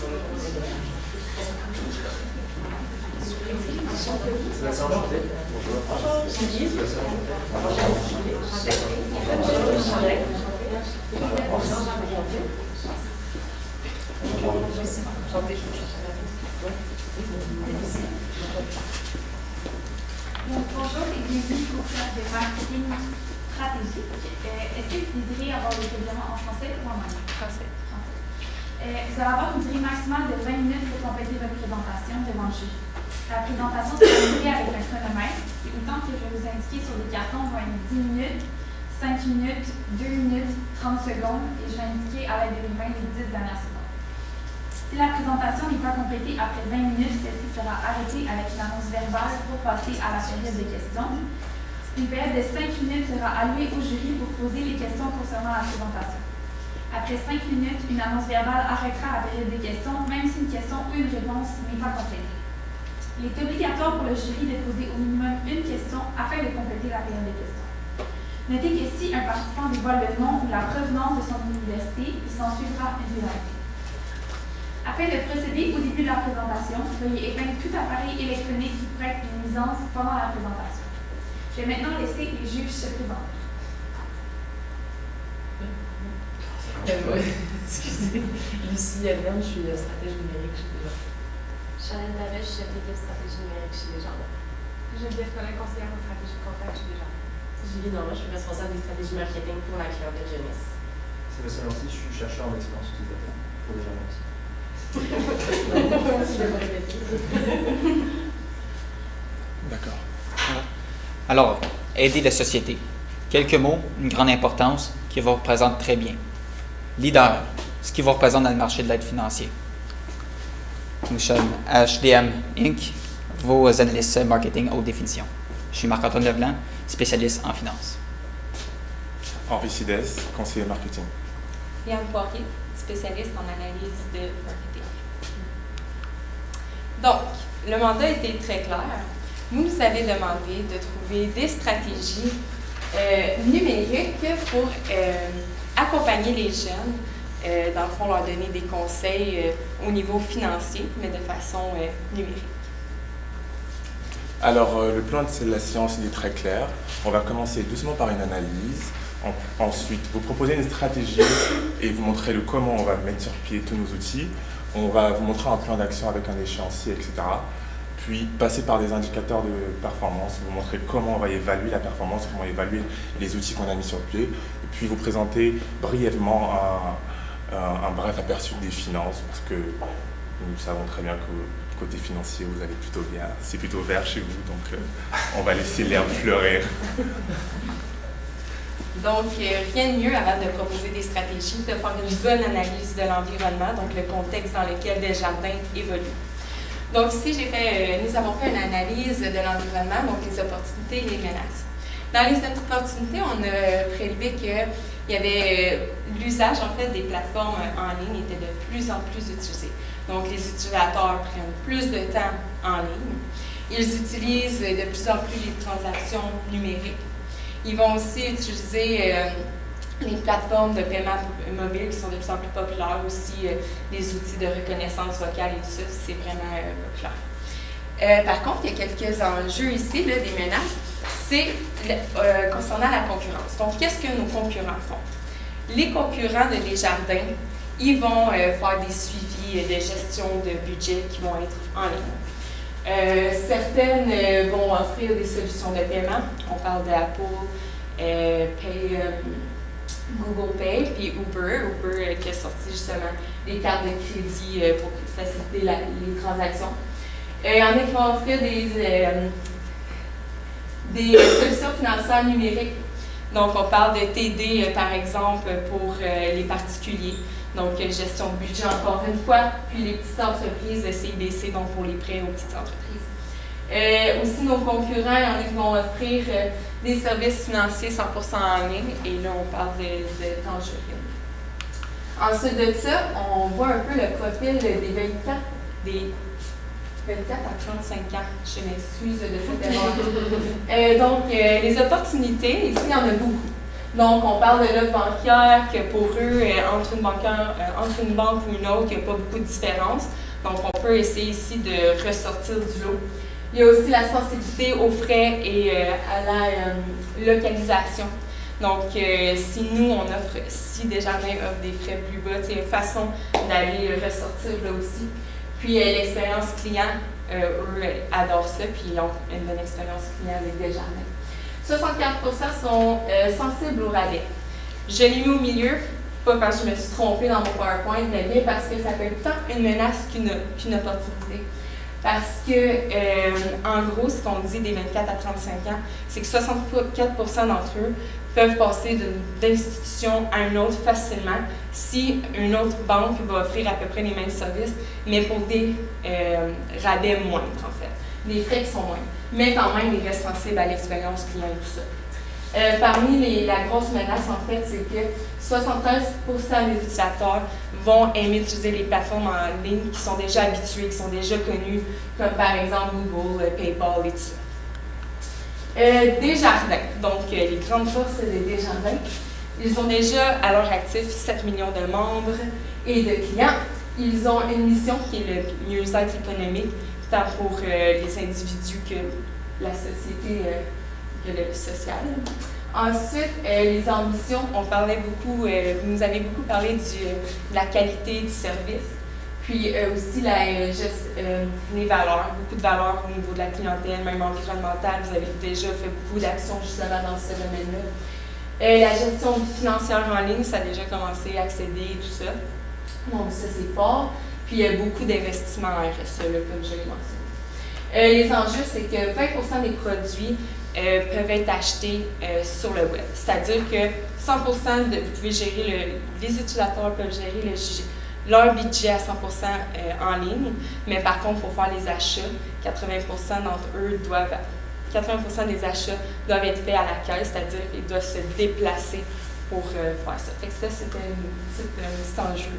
Bonjour et bienvenue au cours de marketing stratégique. Est-ce que vous désirez avoir des éléments en français ou en anglais? Français. Vous allez avoir une durée maximale de 20 minutes pour compléter votre présentation devant le jury. La présentation sera livrée avec un chronomètre et le temps que je vais vous indiquer sur les cartons va être 10 minutes, 5 minutes, 2 minutes, 30 secondes et je vais indiquer à l'aide de mes mains les 10 dernières secondes. Si la présentation n'est pas complétée après 20 minutes, celle-ci sera arrêtée avec une annonce verbale pour passer à la période de questions. Une période de 5 minutes sera allouée au jury pour poser les questions concernant la présentation. Après 5 minutes, une annonce verbale arrêtera la période de questions, même si une question ou une réponse n'est pas complétée. Il est obligatoire pour le jury de poser au minimum une question afin de compléter la période de questions. Notez que si un participant dévoile le nom ou la provenance de son université, il s'en suivra une pénalité. Afin de procéder au début de la présentation, veuillez éteindre tout appareil électronique qui pourrait être une nuisance pendant la présentation. Je vais maintenant laisser les juges se présenter. Excusez, Lucie Allen, je suis stratège numérique chez Desjardins. Charlène Darèche, chef d'équipe stratégie numérique chez Desjardins. Geneviève Collin, conseillère en stratégie de contact chez Desjardins. Julie Normand, je suis responsable des stratégies marketing pour la clientèle jeunesse. Sébastien Lancy, je suis chercheur en expérience utilisateur pour Desjardins aussi. D'accord. Alors, aider la société. Quelques mots, une grande importance qui vous représente très bien. Leader, ce qui vous représente dans le marché de l'aide financière. Nous sommes HDM Inc., vos analystes marketing haute définition. Je suis Marc-Antoine Leblanc, spécialiste en finance. Henri Sidès, conseiller marketing. Yann Poirier, spécialiste en analyse de marketing. Donc, le mandat était très clair. Vous nous avez demandé de trouver des stratégies numériques pour accompagner les jeunes, dans le fond, leur donner des conseils au niveau financier, mais de façon numérique. Alors, le plan de la séance il est très clair. On va commencer doucement par une analyse. Ensuite, vous proposez une stratégie et vous montrez le comment on va mettre sur pied tous nos outils. On va vous montrer un plan d'action avec un échéancier, etc. Puis, passer par des indicateurs de performance, vous montrer comment on va évaluer la performance, comment évaluer les outils qu'on a mis sur pied. Et puis, vous présenter brièvement un bref aperçu des finances, parce que nous savons très bien que côté financier, vous allez plutôt bien. C'est plutôt vert chez vous, donc on va laisser l'herbe fleurir. Donc, rien de mieux avant de proposer des stratégies, de faire une bonne analyse de l'environnement, donc le contexte dans lequel Desjardins évolue. Donc, ici, nous avons fait une analyse de l'environnement, donc les opportunités et les menaces. Dans les opportunités, on a prélevé qu'il y avait l'usage, en fait, des plateformes en ligne était de plus en plus utilisé. Donc, les utilisateurs prennent plus de temps en ligne. Ils utilisent de plus en plus les transactions numériques. Ils vont aussi utiliser les plateformes de paiement mobile qui sont de plus en plus populaires, aussi les outils de reconnaissance vocale et tout ça, c'est vraiment populaire. Par contre, il y a quelques enjeux ici, là, des menaces, c'est concernant la concurrence. Donc, qu'est-ce que nos concurrents font? Les concurrents de Desjardins, ils vont faire des suivis de gestion de budget qui vont être en ligne. Certaines vont offrir des solutions de paiement. On parle d'Apple, Google Pay, puis Uber qui a sorti justement des cartes de crédit pour faciliter les transactions. Il y en a qui vont offrir des solutions financières numériques. Donc, on parle de TD, par exemple, pour les particuliers. Donc, gestion de budget, encore une fois. Puis, les petites entreprises, CIBC, donc pour les prêts aux petites entreprises. Aussi, nos concurrents, il y en a qui vont offrir des services financiers 100% en ligne. Et là, on parle de Tangerine. Ensuite de ça, on voit un peu le profil des 24 à 35 ans. Je m'excuse de cette erreur. Donc, les opportunités, ici, il y en a beaucoup. Donc, on parle de l'offre bancaire que pour eux, entre une banque ou une autre, il n'y a pas beaucoup de différence. Donc, on peut essayer ici de ressortir du lot. Il y a aussi la sensibilité aux frais et à la localisation. Donc, si Desjardins offre des frais plus bas, c'est une façon d'aller ressortir là aussi. Puis, l'expérience client, eux adorent ça, puis ils ont une bonne expérience client avec Desjardins. 64% sont sensibles au rabais. Je l'ai mis au milieu, pas parce que je me suis trompée dans mon PowerPoint, mais bien parce que ça peut être tant une menace qu'une opportunité. Parce que, en gros, ce qu'on dit des 24 à 35 ans, c'est que 64% d'entre eux peuvent passer d'une institution à une autre facilement si une autre banque va offrir à peu près les mêmes services, mais pour des rabais moindres, en fait. Des frais qui sont moindres. Mais quand même, ils restent sensibles à l'expérience client et tout ça. Parmi la grosse menace, en fait, c'est que 73% des utilisateurs vont aimer utiliser les plateformes en ligne qui sont déjà habituées, qui sont déjà connues, comme par exemple Google, PayPal et tout ça. Desjardins, donc les grandes forces des Desjardins, ils ont déjà à leur actif 7 millions de membres et de clients. Ils ont une mission qui est le mieux-être économique, tant pour les individus que la société, que le social. Ensuite, les ambitions, on parlait beaucoup, vous nous avez beaucoup parlé de la qualité du service, puis aussi les valeurs, beaucoup de valeurs au niveau de la clientèle, même environnementale. Vous avez déjà fait beaucoup d'actions justement dans ce domaine-là. La gestion financière en ligne, ça a déjà commencé à accéder et tout ça. Donc ça, c'est fort. Puis il y a beaucoup d'investissements en RSE, là, comme je l'ai mentionné. Les enjeux, c'est que 20% des produits peuvent être achetés sur le web. C'est-à-dire que 100% vous pouvez gérer, les utilisateurs peuvent gérer leur budget à 100% en ligne, mais par contre, pour faire les achats, 80% d'entre eux 80% des achats doivent être faits à la caisse, c'est-à-dire qu'ils doivent se déplacer pour faire ça. Fait que ça, c'était un petit enjeu.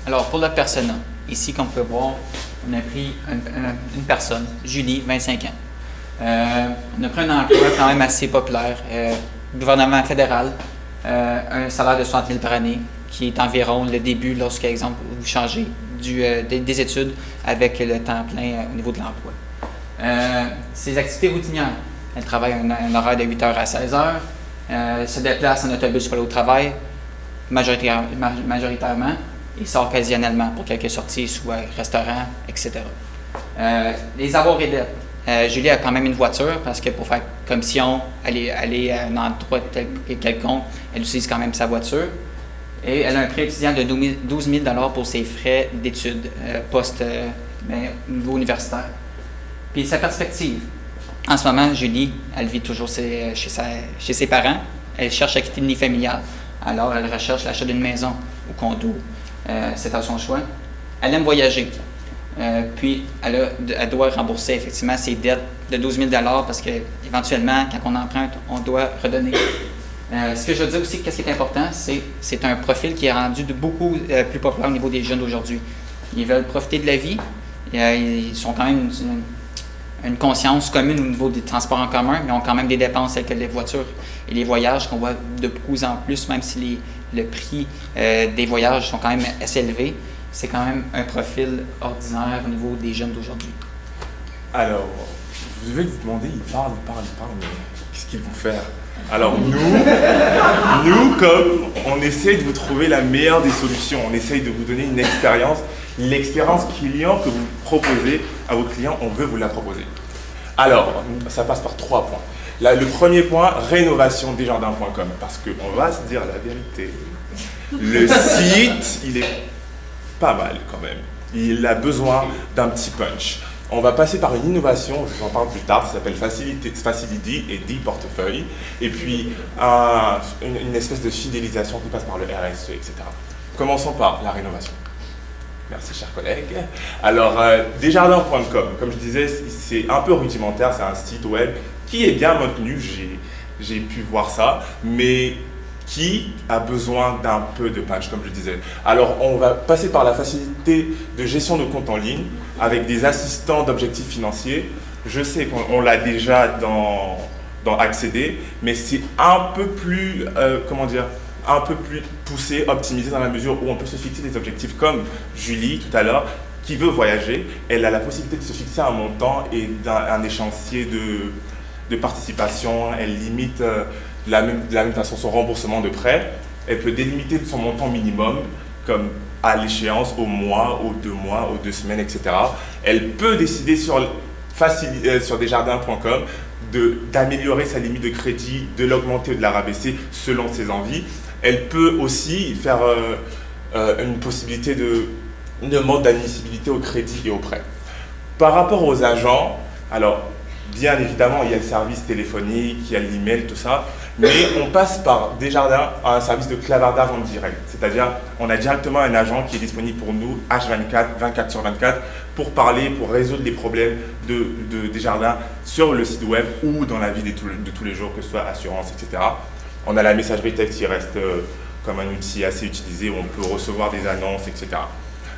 Alors, pour le persona, ici, comme on peut voir, on a pris une personne, Julie, 25 ans. On a pris un emploi quand même assez populaire, gouvernement fédéral, un salaire de 60 000 par année, qui est environ le début lorsque, par exemple, vous changez des études avec le temps plein au niveau de l'emploi. Ses activités routinières, elle travaille un horaire de 8h à 16h, se déplace en autobus pour aller au travail, majoritairement, et sort occasionnellement pour quelques sorties, soit restaurant, etc. Les avoirs et dettes. Julie a quand même une voiture parce que pour faire commission, aller à un endroit quelconque, elle utilise quand même sa voiture. Et elle a un prêt étudiant de 12 000 pour ses frais d'études au niveau universitaire. Puis sa perspective. En ce moment, Julie, elle vit toujours chez ses parents. Elle cherche à quitter le nid familial. Alors, elle recherche l'achat d'une maison ou condo. C'est à son choix. Elle aime voyager. Puis, elle doit rembourser effectivement ses dettes de 12 000 parce qu'éventuellement, quand on emprunte, on doit redonner. Ce que je veux dire aussi, qu'est-ce qui est important, c'est un profil qui est rendu beaucoup plus populaire au niveau des jeunes d'aujourd'hui. Ils veulent profiter de la vie. Ils sont quand même une conscience commune au niveau des transports en commun, mais ont quand même des dépenses telles que les voitures et les voyages qu'on voit de plus en plus, même si le prix des voyages sont quand même assez élevés. C'est quand même un profil ordinaire au niveau des jeunes d'aujourd'hui. Alors, vous devez vous demander, ils parlent, mais qu'est-ce qu'ils vont faire? Alors nous, comme on essaie de vous trouver la meilleure des solutions, on essaye de vous donner une expérience, l'expérience client que vous proposez à vos clients, on veut vous la proposer. Alors, ça passe par 3 points. Là, le premier point, rénovation desjardins.com, parce qu'on va se dire la vérité. Le site, il est pas mal quand même. Il a besoin d'un petit punch. On va passer par une innovation, je vous en parle plus tard, ça s'appelle Facility et d'e-portefeuille. Et puis, une espèce de fidélisation qui passe par le RSE, etc. Commençons par la rénovation. Merci, chers collègues. Alors, desjardins.com, comme je disais, c'est un peu rudimentaire, c'est un site web qui est bien maintenu, j'ai pu voir ça, mais qui a besoin d'un peu de punch, comme je disais. Alors, on va passer par la facilité de gestion de comptes en ligne avec des assistants d'objectifs financiers. Je sais qu'on l'a déjà dans dans accéder, mais c'est un peu plus, un peu plus poussé, optimisé dans la mesure où on peut se fixer des objectifs comme Julie tout à l'heure, qui veut voyager, elle a la possibilité de se fixer un montant et un échéancier de participation, elle limite de la même façon son remboursement de prêt, elle peut délimiter son montant minimum, comme à l'échéance, au mois, aux 2 mois, aux 2 semaines, etc. Elle peut décider sur desjardins.com d'améliorer sa limite de crédit, de l'augmenter ou de la rabaisser selon ses envies. Elle peut aussi faire une possibilité de demande d'admissibilité au crédit et au prêt. Par rapport aux agents, alors bien évidemment il y a le service téléphonique, il y a l'email, tout ça, mais on passe par Desjardins à un service de clavardage en direct. C'est-à-dire on a directement un agent qui est disponible pour nous, H24, 24/24, pour parler, pour résoudre les problèmes de Desjardins sur le site web ou dans la vie de tous les jours, que ce soit assurance, etc. On a la messagerie texte qui reste comme un outil assez utilisé où on peut recevoir des annonces, etc.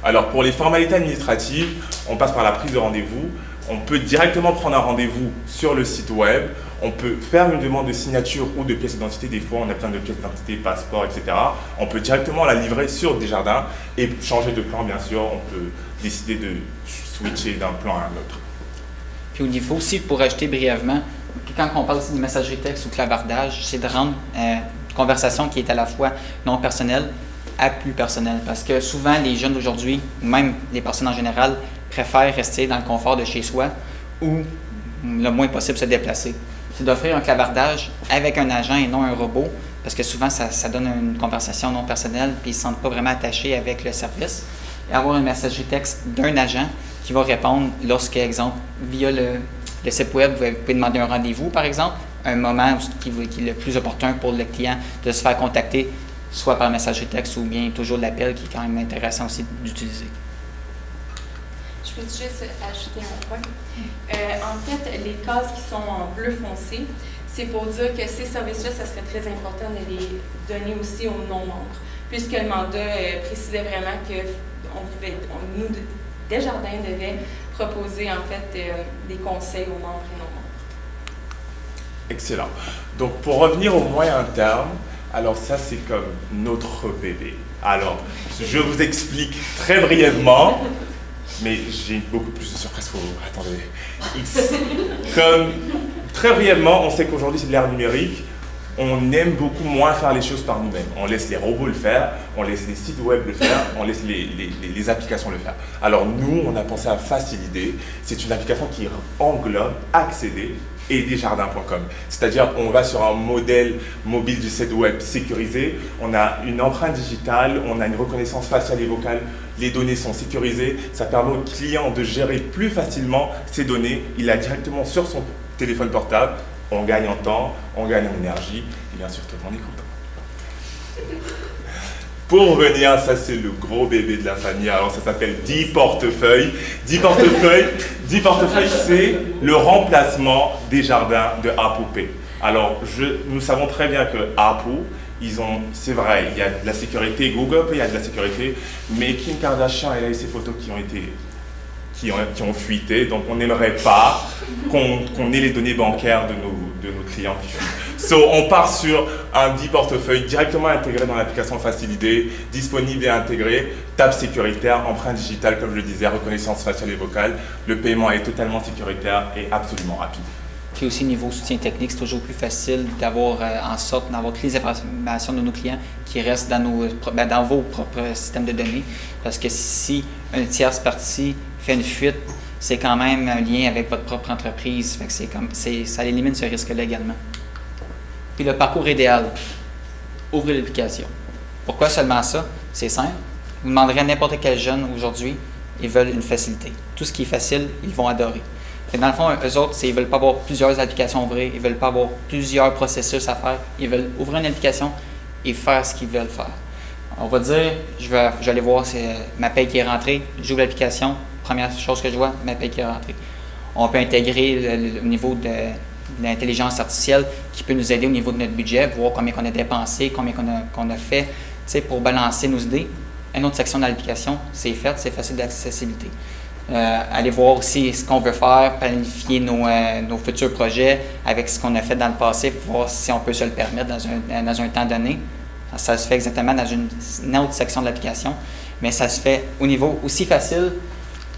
Alors pour les formalités administratives, on passe par la prise de rendez-vous. On peut directement prendre un rendez-vous sur le site web. On peut faire une demande de signature ou de pièce d'identité. Des fois, on a besoin de pièce d'identité, passeport, etc. On peut directement la livrer sur Desjardins et changer de plan, bien sûr. On peut décider de switcher d'un plan à un autre. Puis au niveau aussi, pour ajouter brièvement, quand on parle aussi de messagerie texte ou clavardage, c'est de rendre une conversation qui est à la fois non personnelle à plus personnelle. Parce que souvent, les jeunes d'aujourd'hui, ou même les personnes en général, préfèrent rester dans le confort de chez soi ou le moins possible se déplacer. C'est d'offrir un clavardage avec un agent et non un robot, parce que souvent, ça donne une conversation non personnelle puis ils ne se sentent pas vraiment attachés avec le service. Et avoir une messagerie texte d'un agent qui va répondre lorsque, exemple, via le site web, vous pouvez demander un rendez-vous, par exemple, un moment qui est le plus opportun pour le client de se faire contacter, soit par messagerie texte ou bien toujours l'appel, qui est quand même intéressant aussi d'utiliser. Je peux juste ajouter un point. En fait, les cases qui sont en bleu foncé, c'est pour dire que ces services-là, ça serait très important de les donner aussi aux non-membres, puisque le mandat précisait vraiment que nous, Desjardins, devait proposer en fait des conseils aux membres et non-membres. Excellent. Donc pour revenir au moyen terme, alors ça c'est comme notre bébé. Alors je vous explique très brièvement, mais j'ai beaucoup plus de surprises. Attendez. Comme très brièvement, on sait qu'aujourd'hui c'est de l'ère numérique. On aime beaucoup moins faire les choses par nous-mêmes. On laisse les robots le faire, on laisse les sites web le faire, on laisse les applications le faire. Alors nous, on a pensé à Facilité. C'est une application qui englobe Accéder et Desjardins.com. C'est-à-dire on va sur un modèle mobile du site web sécurisé, on a une empreinte digitale, on a une reconnaissance faciale et vocale, les données sont sécurisées, ça permet au client de gérer plus facilement ses données. Il a directement sur son téléphone portable. On gagne en temps, on gagne en énergie, et bien sûr, tout le monde est content. Pour revenir, ça c'est le gros bébé de la famille, alors ça s'appelle 10 portefeuilles. 10 portefeuilles, c'est le remplacement Desjardins de Apple Pay. Alors, nous savons très bien que Apple, c'est vrai, il y a de la sécurité, Google Pay, il y a de la sécurité, mais Kim Kardashian, elle a eu ces photos qui ont fuité, donc on n'aimerait pas qu'on ait les données bancaires de nos clients qui fuitent. On part sur un 10 portefeuille directement intégré dans l'application Facilité, disponible et intégré, table sécuritaire, empreinte digitale, comme je le disais, reconnaissance faciale et vocale. Le paiement est totalement sécuritaire et absolument rapide. Puis aussi, niveau soutien technique, c'est toujours plus facile d'avoir en sorte d'avoir toutes les informations de nos clients qui restent dans vos propres systèmes de données. Parce que si une tierce partie fait une fuite, c'est quand même un lien avec votre propre entreprise. Fait que ça élimine ce risque-là également. Puis le parcours idéal, ouvrez l'application. Pourquoi seulement ça? C'est simple. Vous demanderez à n'importe quel jeune aujourd'hui, ils veulent une facilité. Tout ce qui est facile, ils vont adorer. Et dans le fond, eux autres, ils ne veulent pas avoir plusieurs applications à ouvrir, ils ne veulent pas avoir plusieurs processus à faire. Ils veulent ouvrir une application et faire ce qu'ils veulent faire. On va dire, je vais aller voir ma paye qui est rentrée, j'ouvre l'application, première chose que je vois, ma paye qui est rentrée. On peut intégrer le niveau de l'intelligence artificielle qui peut nous aider au niveau de notre budget, voir combien on a dépensé, combien qu'on a fait, pour balancer nos idées. Une autre section de l'application, c'est fait, c'est facile d'accessibilité. aller voir aussi ce qu'on veut faire, planifier nos futurs projets avec ce qu'on a fait dans le passé pour voir si on peut se le permettre dans un temps donné. Ça se fait exactement dans une autre section de l'application, mais ça se fait au niveau aussi facile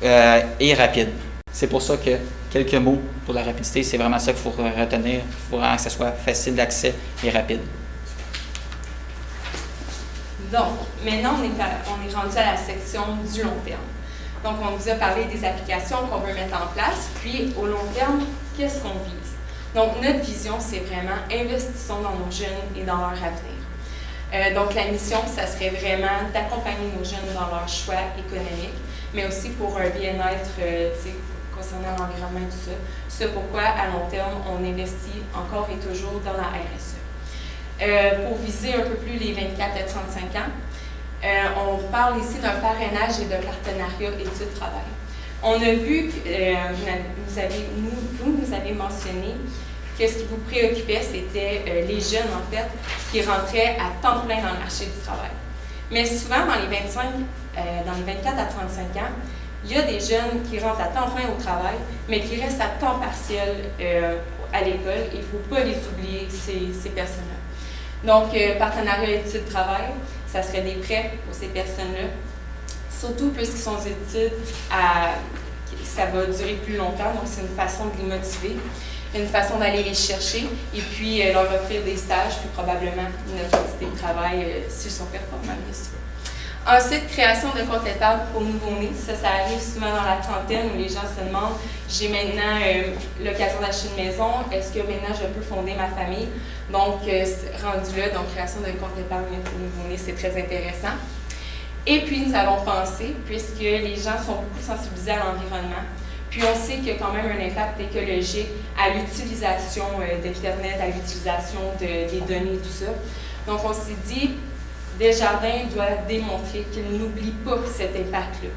et rapide. C'est pour ça que quelques mots pour la rapidité, c'est vraiment ça qu'il faut retenir. Il faut vraiment que ça soit facile d'accès et rapide. Donc, maintenant, on est rendu à la section du long terme. Donc, on vous a parlé des applications qu'on veut mettre en place, puis au long terme, qu'est-ce qu'on vise? Donc, notre vision, c'est vraiment investissons dans nos jeunes et dans leur avenir. Donc, la mission, ça serait vraiment d'accompagner nos jeunes dans leur choix économique, mais aussi pour un bien-être concernant l'environnement et tout ça. C'est pourquoi, à long terme, on investit encore et toujours dans la RSE. Pour viser un peu plus les 24 à 35 ans, on parle ici d'un parrainage et d'un partenariat études-travail. On a vu que vous nous avez mentionné que ce qui vous préoccupait, c'était les jeunes, en fait, qui rentraient à temps plein dans le marché du travail. Mais souvent, dans les 24 à 35 ans, il y a des jeunes qui rentrent à temps plein au travail, mais qui restent à temps partiel à l'école. Il ne faut pas les oublier, ces personnes-là. Donc, partenariat études-travail, ça serait des prêts pour ces personnes-là, surtout puisqu'ils sont aux études, ça va durer plus longtemps, donc c'est une façon de les motiver, une façon d'aller les chercher, et puis leur offrir des stages, puis probablement une opportunité de travail s'ils sont performants, bien sûr. Ensuite, création de compte épargne pour nouveau-nés. Ça arrive souvent dans la trentaine où les gens se demandent, j'ai maintenant l'occasion d'acheter une maison, est-ce que maintenant je peux fonder ma famille? Donc, rendu là, donc création de compte épargne pour nouveau-nés, c'est très intéressant. Et puis, nous avons pensé, puisque les gens sont beaucoup sensibilisés à l'environnement, puis on sait qu'il y a quand même un impact écologique à l'utilisation d'Internet, à l'utilisation des données, tout ça. Donc, on s'est dit, Desjardins doit démontrer qu'il n'oublie pas cet impact-là.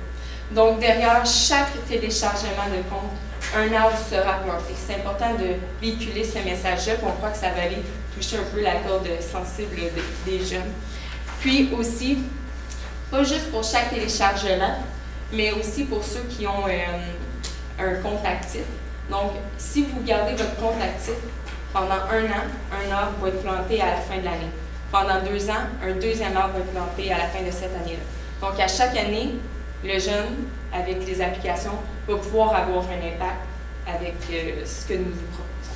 Donc, derrière chaque téléchargement de compte, un arbre sera planté. C'est important de véhiculer ce message-là, puis on croit que ça va aller toucher un peu la corde sensible des jeunes. Puis aussi, pas juste pour chaque téléchargement, mais aussi pour ceux qui ont un compte actif. Donc, si vous gardez votre compte actif, pendant un an, un arbre va être planté à la fin de l'année. Pendant 2 ans, un deuxième arbre va être planté à la fin de cette année-là. Donc, à chaque année, le jeune, avec les applications, va pouvoir avoir un impact avec ce que nous vous proposons.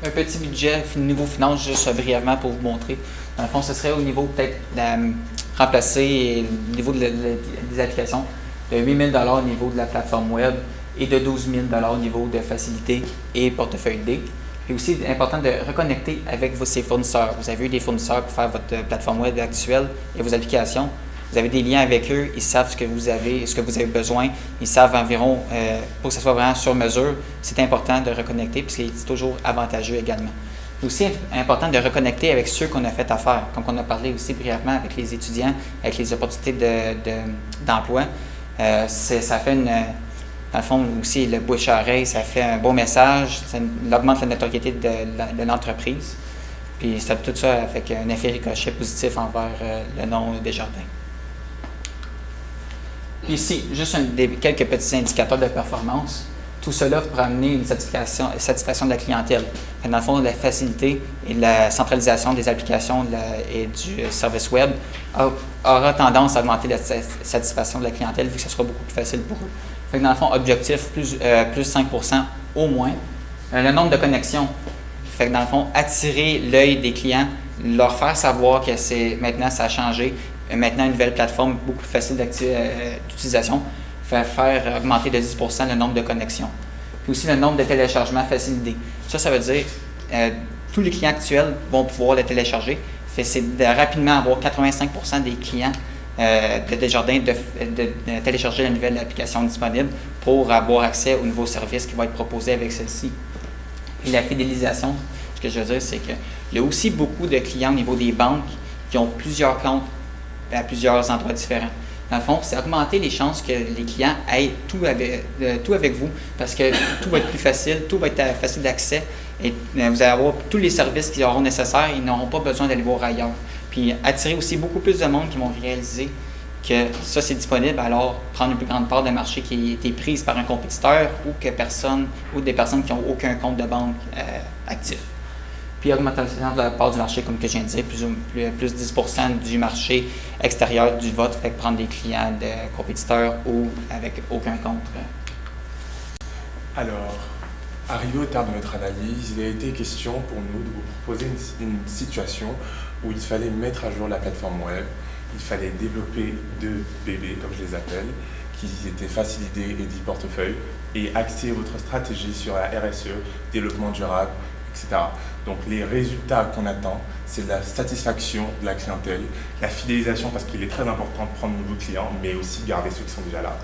Un petit budget niveau finance, juste brièvement pour vous montrer. Dans le fond, ce serait au niveau peut-être de remplacer au niveau des applications, de 8 000 au niveau de la plateforme web et de 12 000 au niveau de facilité et portefeuille D. Puis aussi, c'est important de reconnecter avec ces fournisseurs. Vous avez eu des fournisseurs pour faire votre plateforme web actuelle et vos applications. Vous avez des liens avec eux, ils savent ce que vous avez besoin, ils savent environ, pour que ce soit vraiment sur mesure, c'est important de reconnecter parce que c'est toujours avantageux également. C'est aussi important de reconnecter avec ceux qu'on a fait affaire, comme on a parlé aussi brièvement avec les étudiants, avec les opportunités d'emploi. Ça fait dans le fond aussi le bouche-à-oreille, ça fait un beau message, ça augmente la notoriété de l'entreprise. Puis tout ça fait un effet ricochet positif envers le nom Desjardins. Puis ici, juste quelques petits indicateurs de performance. Tout cela pour amener une satisfaction de la clientèle. Dans le fond, la facilité et la centralisation des applications et du service web aura tendance à augmenter la satisfaction de la clientèle vu que ce sera beaucoup plus facile pour eux. Fait que dans le fond, objectif, plus 5% au moins. Le nombre de connexions. Fait que dans le fond, attirer l'œil des clients, leur faire savoir que maintenant ça a changé. Maintenant, une nouvelle plateforme beaucoup plus facile d'utilisation, faire augmenter de 10% le nombre de connexions. Puis aussi le nombre de téléchargements facilités. Ça veut dire tous les clients actuels vont pouvoir le télécharger. C'est de rapidement avoir 85% des clients de Desjardins de télécharger la nouvelle application disponible pour avoir accès aux nouveaux services qui vont être proposés avec celle-ci. Et la fidélisation, ce que je veux dire, c'est qu'il y a aussi beaucoup de clients au niveau des banques qui ont plusieurs comptes à plusieurs endroits différents. Dans le fond, c'est augmenter les chances que les clients aient tout avec vous parce que tout va être plus facile, tout va être facile d'accès et vous allez avoir tous les services qui auront nécessaires, ils n'auront pas besoin d'aller voir ailleurs. Puis attirer aussi beaucoup plus de monde qui vont réaliser que ça c'est disponible, alors prendre une plus grande part d'un marché qui a été prise par un compétiteur ou des personnes qui n'ont aucun compte de banque actif. Puis augmentation de la part du marché, comme que je viens de dire, plus 10% du marché extérieur du vote, fait que prendre des clients de compétiteurs ou avec aucun compte. Alors, arrivé au terme de notre analyse, il a été question pour nous de vous proposer une situation où il fallait mettre à jour la plateforme web, il fallait développer 2 bébés, comme je les appelle, qui étaient facile idée et 10 portefeuilles, et axer votre stratégie sur la RSE, développement durable, etc. Donc les résultats qu'on attend, c'est la satisfaction de la clientèle, la fidélisation, parce qu'il est très important de prendre de nouveaux clients, mais aussi garder ceux qui sont déjà là.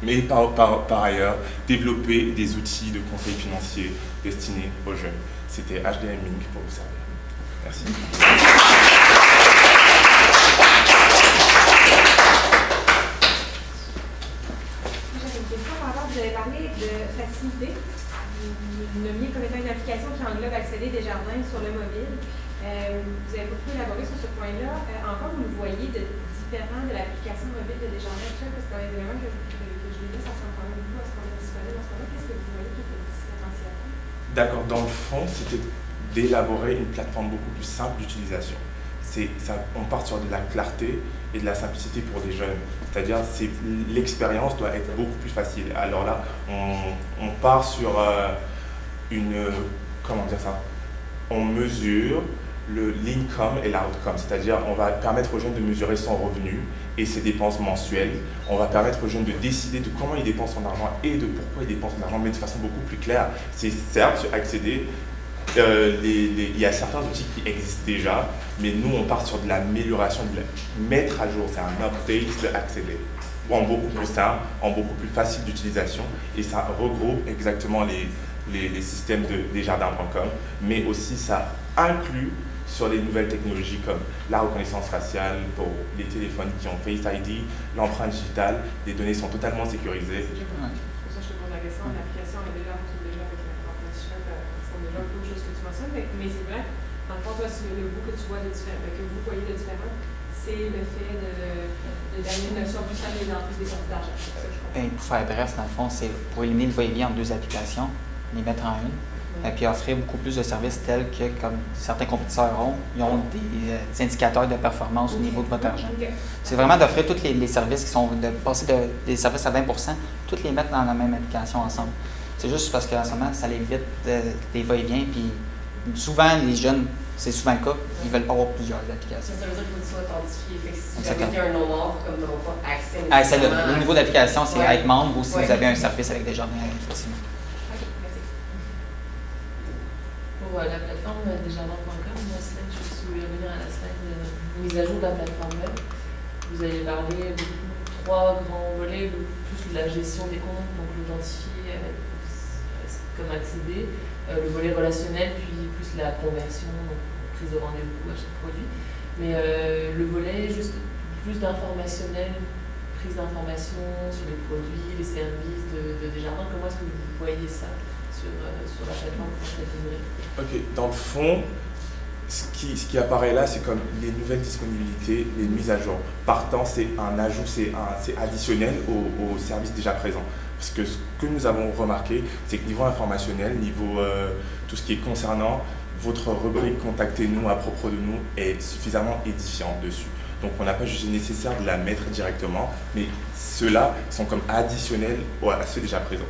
Mais par ailleurs, développer des outils de conseil financier destinés aux jeunes. C'était HDM Inc. pour vous servir. Merci. J'avais une question par rapport, vous avez parlé de facilité. Vous nommiez comme étant une application qui englobe accéder Desjardins sur le mobile. Vous avez beaucoup élaboré sur ce point-là. En quoi vous le voyez de différent de l'application mobile de Desjardins actuelle? Parce que dans les éléments que je l'ai dit, ça ressemble quand même beaucoup à ce qu'on a disponible en ce moment. Qu'est-ce que vous voyez qui est différenciateur? D'accord, dans le fond, c'était d'élaborer une plateforme beaucoup plus simple d'utilisation. On part sur de la clarté et de la simplicité pour des jeunes. C'est-à-dire l'expérience doit être beaucoup plus facile. Alors là, on part sur comment dire ça? On mesure l'income et l'outcome, c'est-à-dire on va permettre aux jeunes de mesurer son revenu et ses dépenses mensuelles. On va permettre aux jeunes de décider de comment ils dépensent son argent et de pourquoi ils dépensent son argent, mais de façon beaucoup plus claire. C'est certes sur accéder. Il y a certains outils qui existent déjà, mais nous on part sur de l'amélioration, de la mettre à jour, c'est un update de accéder, en beaucoup plus simple, en beaucoup plus facile d'utilisation, et ça regroupe exactement les systèmes de desjardins.com, mais aussi ça inclut sur les nouvelles technologies comme la reconnaissance faciale pour les téléphones qui ont Face ID, l'empreinte digitale, les données sont totalement sécurisées. C'est pour ça que je te pose la question, l'application est déjà avec l'empreinte digitale, c'est déjà beaucoup de choses que tu mentionnes, mais c'est vrai, dans le fond, toi, le bout que tu vois de différent, que vous voyez de différent, c'est le fait d'amener une notion plus simple des entrées des sorties d'argent. Pour faire bref, dans le fond, c'est pour éliminer le va-et-vient en 2 applications, les mettre en une, et puis offrir beaucoup plus de services tels que, comme certains compétiteurs ils ont des indicateurs de performance au niveau de votre argent. C'est vraiment d'offrir tous les services qui sont, de passer des services à 20%, tous les mettre dans la même application ensemble. C'est juste parce qu'en ce moment, ça évite des va-et-vient, puis souvent, les jeunes, c'est souvent le cas, ils veulent pas avoir plusieurs applications. Ça veut dire qu'il faut que tu sois authentifié. Fait que si Exactement. jamais tu es un non-membre, comme tu n'auras pas accès Le niveau d'application, c'est être membre ou si vous avez un service avec Desjardins, effectivement. Pour la plateforme desjardins.com, la slide, je suis revenir à la slide mise à jour de la plateforme web. Vous avez parlé de 3 grands volets, plus la gestion des comptes, donc l'identifier comme accéder, le volet relationnel, puis plus la conversion, donc prise de rendez-vous à chaque produit. Mais le volet juste plus d'informationnel, prise d'information sur les produits, les services de Desjardins, comment est-ce que vous voyez ça sur la plateforme pour cette librairie? Ok, dans le fond, ce qui apparaît là, c'est comme les nouvelles disponibilités, les mises à jour. Partant, c'est un ajout, c'est additionnel aux services déjà présents. Parce que ce que nous avons remarqué, c'est que niveau informationnel, niveau tout ce qui est concernant votre rubrique « Contactez-nous à propos de nous » est suffisamment édifiant dessus. Donc on n'a pas jugé nécessaire de la mettre directement, mais ceux-là sont comme additionnels à ceux déjà présents.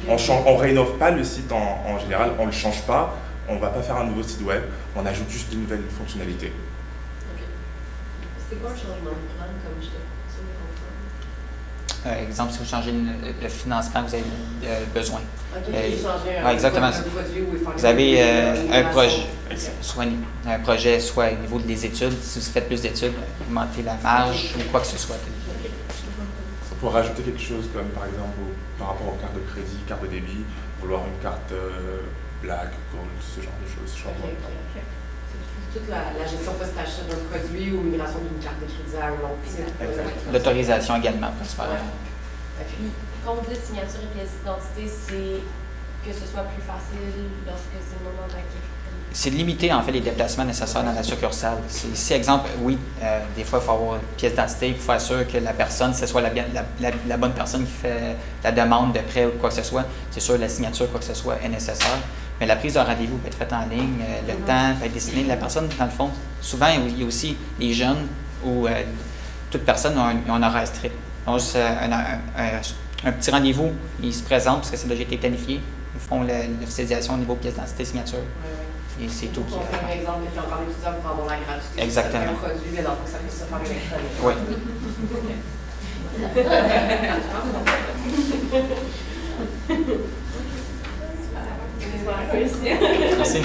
On ne rénove pas le site en général, on ne le change pas, on ne va pas faire un nouveau site web, on ajoute juste de nouvelles fonctionnalités. Okay. C'est quoi le changement de plan comme je te Exemple, si vous changez le financement que vous avez besoin. Exactement. Vous avez un projet, soit au niveau des études, si vous faites plus d'études, augmenter la marge ou quoi que ce soit. Pour rajouter quelque chose comme par exemple par rapport aux cartes de crédit, carte de débit, vouloir une carte black, gold, ce genre de choses. Toute la gestion post-achat d'un produit ou migration d'une carte de crédit à un autre. L'autorisation également pour se faire. Puis, quand vous dites signature et pièce d'identité, c'est que ce soit plus facile lorsque c'est le moment d'acquérir. c'est de limiter en fait les déplacements nécessaires dans la succursale. Si, exemple, oui, des fois, il faut avoir une pièce d'identité, il faut assurer que la personne, ce soit la bonne personne qui fait la demande de prêt ou quoi que ce soit. C'est sûr, la signature, quoi que ce soit, est nécessaire. Mais la prise de rendez-vous peut être faite en ligne, le temps peut être destiné. La personne, dans le fond, souvent, il y a aussi les jeunes ou toute personne ont un horaire strict. Donc, juste un petit rendez-vous, ils se présentent parce que c'est déjà été planifié. Ils font l'officialisation au niveau pièce d'identité, signature. Et c'est tout. On fait un exemple, il y a encore des étudiants pour avoir la gratuité. Exactement. Un produit, mais dans le fond, ça peut se faire électronique. Oui. Merci.